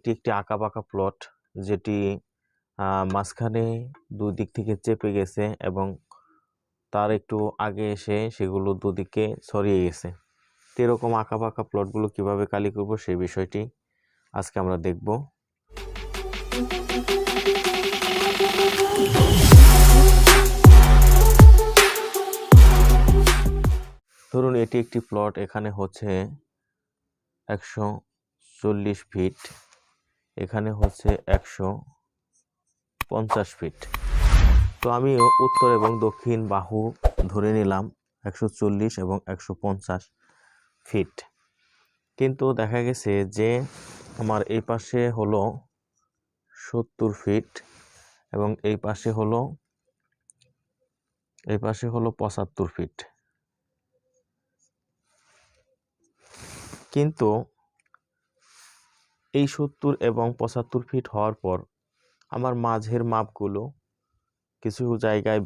এটি একটি আঁকাবাঁকা প্লট, যেটি মাঝখানে দুই দিক থেকে চেপে গেছে এবং তার একটু আগে এসে সেগুলো দুদিকে ছড়িয়ে গেছে। তো এরকম আঁকাবাঁকা প্লটগুলো কিভাবে কালি করব সেই বিষয়টি আজকে আমরা দেখব। ধরুন এটি একটি প্লট, এখানে হচ্ছে 140 ফিট, এখানে হচ্ছে 150 ফিট। তো আমি উত্তর এবং দক্ষিণ বাহু ধরে নিলাম 140 এবং 150 ফিট। কিন্তু দেখা গেছে যে আমার এই পাশে হলো 70 ফিট এবং এই পাশে হলো 75 ফিট। কিন্তু এই 70 এবং 75 ফিট হওয়ার পর আমার মাঝের মাপগুলো কিছু জায়গায়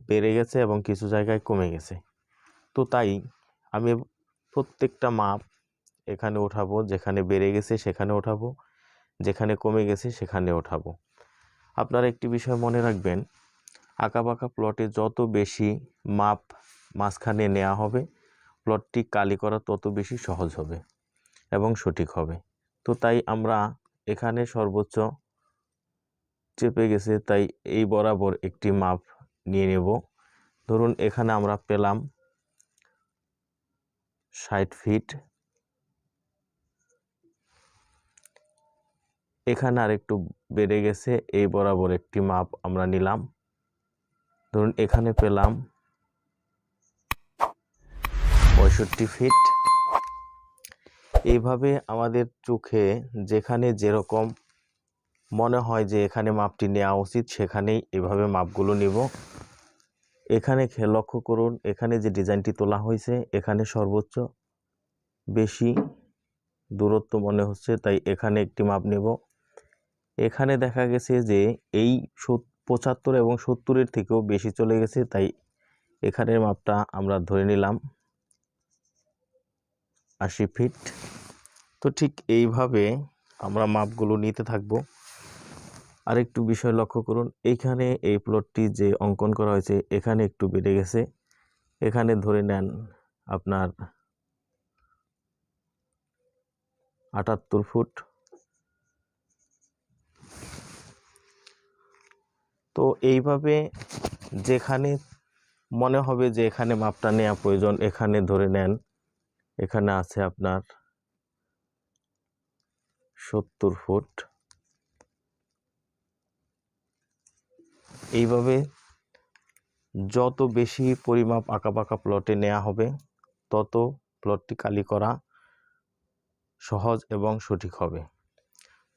বেড়ে গেছে এবং কিছু জায়গায় কমে গেছে। তো তাই আমি প্রত্যেকটা মাপ এখানে ওঠাবো, যেখানে বেড়ে গেছে সেখানে ওঠাবো, যেখানে কমে গেছে সেখানে ওঠাবো। আপনারা একটি বিষয় মনে রাখবেন, আঁকাবাঁকা প্লটে যত বেশি মাপ মাঝখানে নেওয়া হবে, প্লটটি কালি করা তত বেশি সহজ হবে এবং সঠিক হবে। তো তাই আমরা এখানে সর্বোচ্চ চেপে গেছে, তাই এই বরাবর একটি মাপ নিয়ে নেব। ধরুন এখানে আমরা পেলাম 60 ফিট, এখানে আর একটু বেড়ে গেছে, এই বরাবর একটি মাপ আমরা নিলাম। ধরুন এখানে পেলাম 65 ফিট। এইভাবে আমাদের চোখে যেখানে যেরকম মনে হয় যে এখানে মাপটি নেওয়া উচিত, সেখানেই এভাবে মাপগুলো নিব। এখানে লক্ষ্য করুন, এখানে যে ডিজাইনটি তোলা হয়েছে এখানে সর্বোচ্চ বেশি দূরত্ব মনে হচ্ছে, তাই এখানে একটি মাপ নেব। এখানে দেখা গেছে যে এই 75 এবং 70-এর থেকেও বেশি চলে গেছে, তাই এখানের মাপটা আমরা ধরে নিলাম 80 ফিট। তো ঠিক এইভাবে আমরা মাপগুলো নিতে থাকব। আরেকটু বিষয় লক্ষ্য করুন, এইখানে এই প্লটটি যে অঙ্কন করা হয়েছে এখানে একটু বেড়ে গেছে, এখানে ধরে নেন আপনার 78 ফুট। তো এইভাবে যেখানে মনে হবে যে এখানে মাপটা নেওয়া প্রয়োজন, এখানে ধরে নেন এখানে আছে আপনার 70 ফুট। এইভাবে যত বেশি পরিমাপ আঁকাবাঁকা প্লটে নেওয়া হবে, তত প্লটটি কালি করা সহজ এবং সঠিক হবে।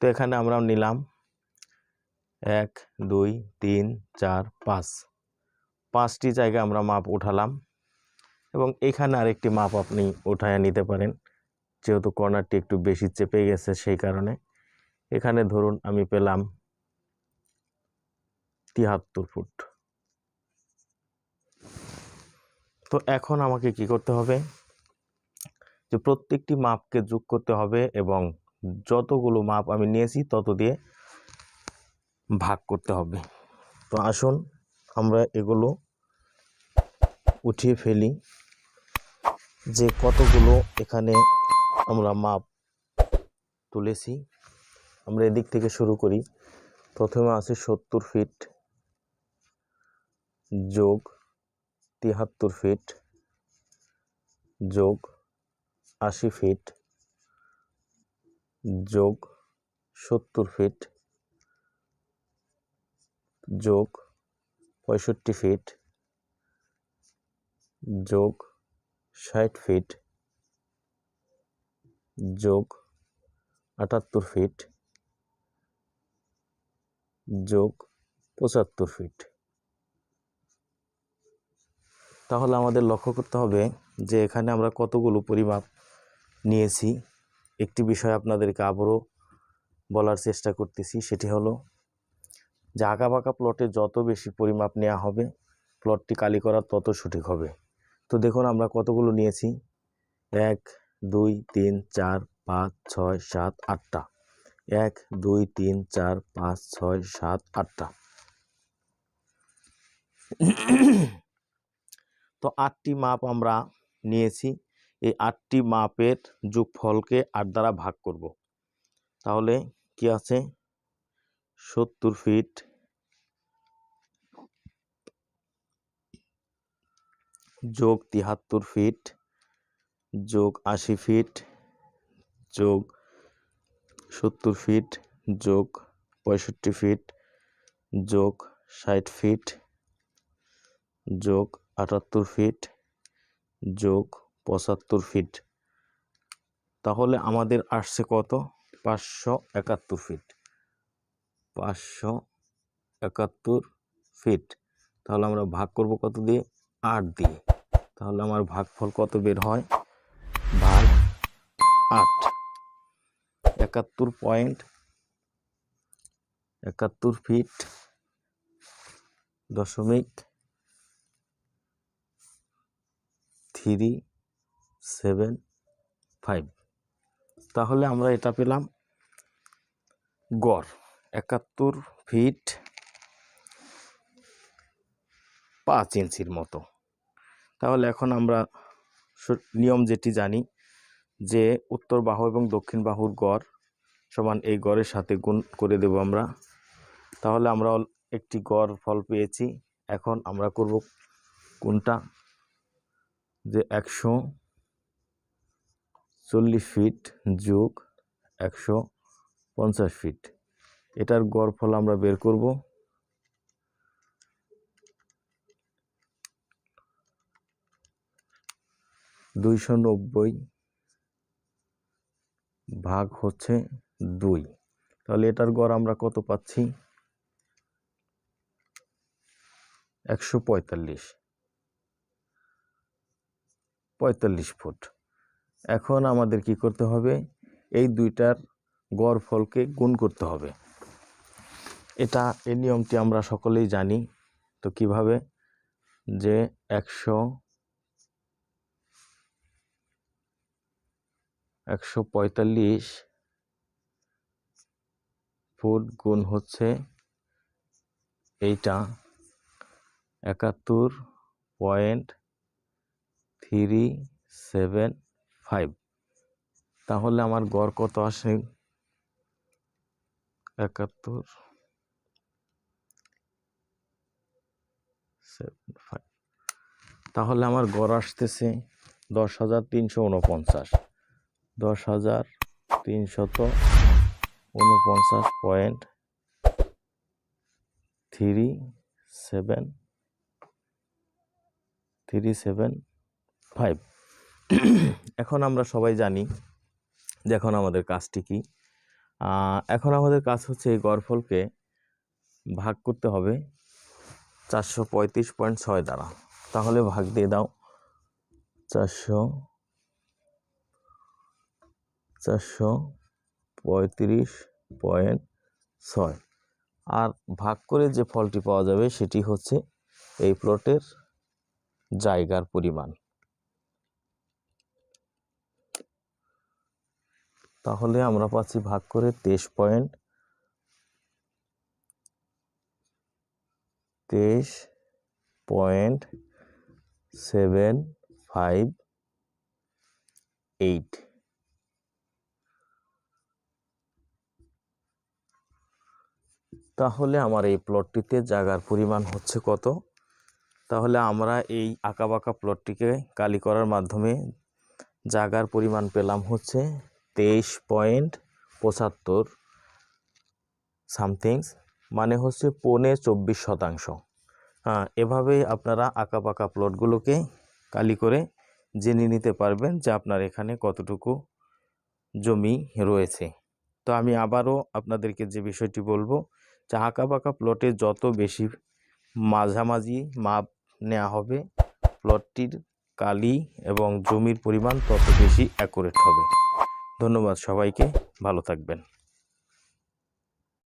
তো এখানে আমরা নিলাম 1 2 3 4 5, 5টি জায়গায় আমরা মাপ উঠালাম এবং এখানে আরেকটি মাপ আপনি উঠায় নিতে পারেন, যেহেতু কর্নারটি একটু বেশি চেপে গেছে সেই কারণে। এখানে ধরুন আমি পেলাম 73 ফুট। তো এখন আমাকে কি করতে হবে, যে প্রত্যেকটি মাপকে যোগ করতে হবে এবং যতগুলো মাপ আমি নিয়েছি তত দিয়ে ভাগ করতে হবে। তো আসুন আমরা এগুলো উঠিয়ে ফেলি, যে কতগুলো এখানে আমরা মাপ তুলেছি। আমরা এদিক থেকে শুরু করি। প্রথমে আছে 70 ফিট যোগ 73 ফিট যোগ 80 ফিট যোগ 70 ফিট যোগ 65 ফিট যোগ 60 ফিট যোগ 78 ফিট যোগ 75 ফিট। তাহলে আমাদের লক্ষ্য করতে হবে যে এখানে আমরা কতগুলো পরিমাপ নিয়েছি। একটি বিষয় আপনাদেরকে আবারও বলার চেষ্টা করতেছি, সেটি হলো যে আঁকাবাঁকা প্লটে যত বেশি পরিমাপ নেওয়া হবে, প্লটটি কালি করা তত সঠিক হবে। তো দেখুন আমরা কতগুলো নিয়েছি, 1 2 3 4 5 6 7 8টা। 1 2 3 4 5 6 7 8টা। তো 8টি মাপ আমরা নিয়েছি। এই 8টি মাপের যোগফলকে 8 দ্বারা ভাগ করব। তাহলে কি আছে? 70 ফিট যোগ 73 ফিট যোগ 80 ফিট যোগ 70 ফিট যোগ 65 ফিট যোগ 60 ফিট যোগ 78 ফিট যোগ 75 ফিট। তাহলে আমাদের আসছে কত? 571 ফিট। 571 ফিট। তাহলে আমরা ভাগ করব কত দিয়ে? 8 দিয়ে। তাহলে আমার ভাগফল কত বের হয়? ভাগ 8। 71 ফিট দশমিক 375। তাহলে আমরা এটা পেলাম গড় 71 ফিট 5 ইঞ্চির মতো। তাহলে এখন আমরা নিয়ম যেটি জানি যে উত্তর বাহু এবং দক্ষিণ বাহুর গড় সমান এই গড়ের সাথে গুণ করে দেব আমরা। তাহলে আমরা একটি গড় ফল পেয়েছি। এখন আমরা করব কোনটা? যে 140 ফিট যোগ 150 ফিট, এটার গড় ফল আমরা বের করব। (290 ভাগ হচ্ছে 2)। তাহলে এটার গড় আমরা কত পাচ্ছি? 145 ফুট। এখন আমাদের কি করতে হবে? এই দুইটার গড় ফলকে গুণ করতে হবে। এই নিয়মটি আমরা সকলেই জানি। তো কিভাবে? যে 145 ফুট গুণ হচ্ছে এইটা 71.375। তাহলে আমার গড় কত আসে? 71.75। তাহলে আমার গড় আসতেছে 10,349। 10,349.375। এখন আমরা সবাই জানি যে এখন আমাদের কাজটি কি। এখন আমাদের কাজ হচ্ছে এই গড়ফলকে ভাগ করতে হবে 435.6 দ্বারা। তাহলে ভাগ দিয়ে দাও 435.6। আর ভাগ করে যে ফলটি পাওয়া যাবে সেটি হচ্ছে এই প্লটের জায়গার পরিমাণ। তাহলে আমরা পাচ্ছি ভাগ করে 23.758। তাহলে আমার এই প্লটটিতে জায়গার পরিমাণ হচ্ছে কত? তাহলে আমরা এই আঁকাবাঁকা প্লটটিকে কালি করার মাধ্যমে জায়গার পরিমাণ পেলাম হচ্ছে 23.75 সামথিংস, মানে হচ্ছে 24.25%। এভাবেই আপনারা আঁকাবাঁকা প্লটগুলোকে কালি করে জেনে নিতে পারবেন যে আপনার এখানে কতটুকু জমি রয়েছে। তো আমি আবারও আপনাদেরকে যে বিষয়টি বলবো যে আঁকাবাঁকা প্লটে যত বেশি মাঝামাঝি মাপ নেওয়া হবে, প্লটটির কালি এবং জমির পরিমাণ তত বেশি অ্যাকুরেট হবে। ধন্যবাদ সবাইকে, ভালো থাকবেন।